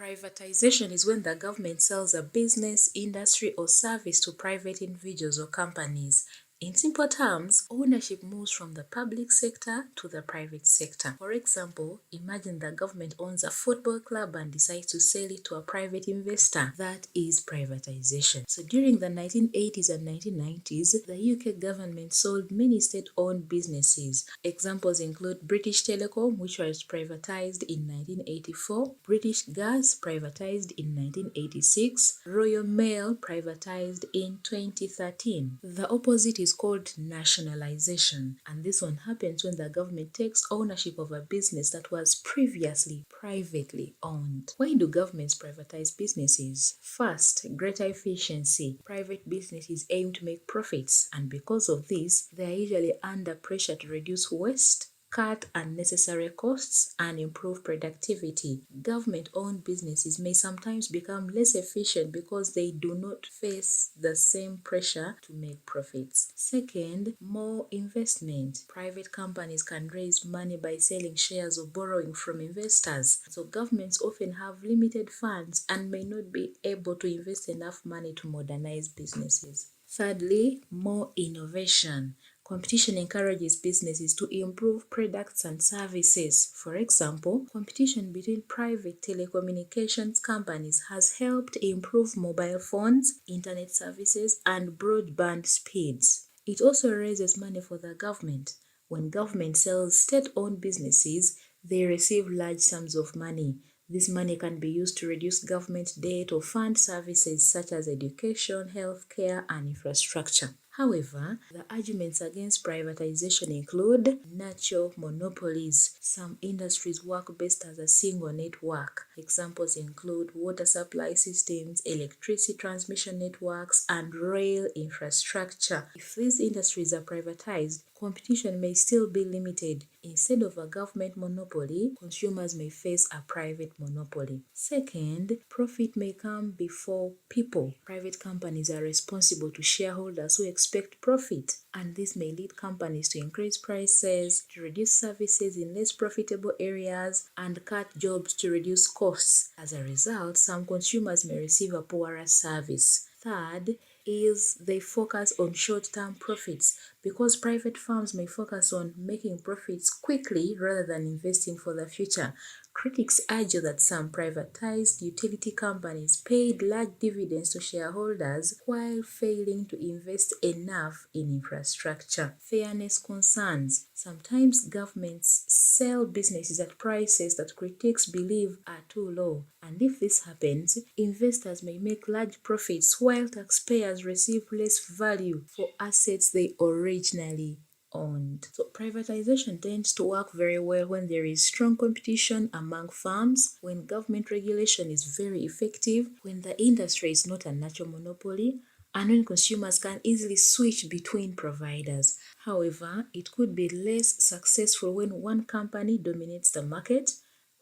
Privatization is when the government sells a business, industry, or service to private individuals or companies. In simple terms, ownership moves from the public sector to the private sector. For example, imagine the government owns a football club and decides to sell it to a private investor. That is privatization. So during the 1980s and 1990s, the UK government sold many state-owned businesses. Examples include British Telecom, which was privatized in 1984, British Gas privatized in 1986, Royal Mail privatized in 2013. The opposite is called nationalization, and this one happens when the government takes ownership of a business that was previously privately owned. Why do governments privatize businesses? First, greater efficiency. Private businesses aim to make profits, and because of this, they are usually under pressure to reduce waste, cut unnecessary costs, and improve productivity. Government-owned businesses may sometimes become less efficient because they do not face the same pressure to make profits. Second, more investment. Private companies can raise money by selling shares or borrowing from investors. So governments often have limited funds and may not be able to invest enough money to modernize businesses. Thirdly, more innovation. Competition encourages businesses to improve products and services. For example, competition between private telecommunications companies has helped improve mobile phones, internet services, and broadband speeds. It also raises money for the government. When government sells state-owned businesses, they receive large sums of money. This money can be used to reduce government debt or fund services such as education, healthcare, and infrastructure. However, the arguments against privatization include natural monopolies. Some industries work best as a single network. Examples include water supply systems, electricity transmission networks, and rail infrastructure. If these industries are privatized, competition may still be limited. Instead of a government monopoly, consumers may face a private monopoly. Second, profit may come before people. Private companies are responsible to shareholders who expect profit, and this may lead companies to increase prices, to reduce services in less profitable areas, and cut jobs to reduce costs. As a result, some consumers may receive a poorer service. Third, is they focus on short-term profits because private firms may focus on making profits quickly rather than investing for the future. Critics argue that some privatized utility companies paid large dividends to shareholders while failing to invest enough in infrastructure. Fairness concerns. Sometimes governments sell businesses at prices that critics believe are too low, and if this happens, investors may make large profits while taxpayers receive less value for assets they originally owned. So privatization tends to work very well when there is strong competition among firms, when government regulation is very effective, when the industry is not a natural monopoly, and when consumers can easily switch between providers. However, it could be less successful when one company dominates the market,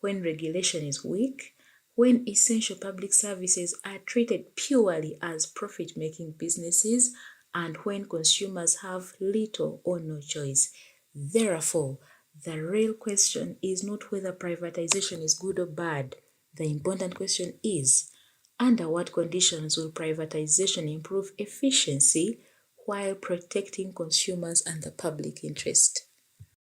when regulation is weak, when essential public services are treated purely as profit-making businesses, and when consumers have little or no choice. Therefore, the real question is not whether privatization is good or bad. The important question is, under what conditions will privatization improve efficiency while protecting consumers and the public interest?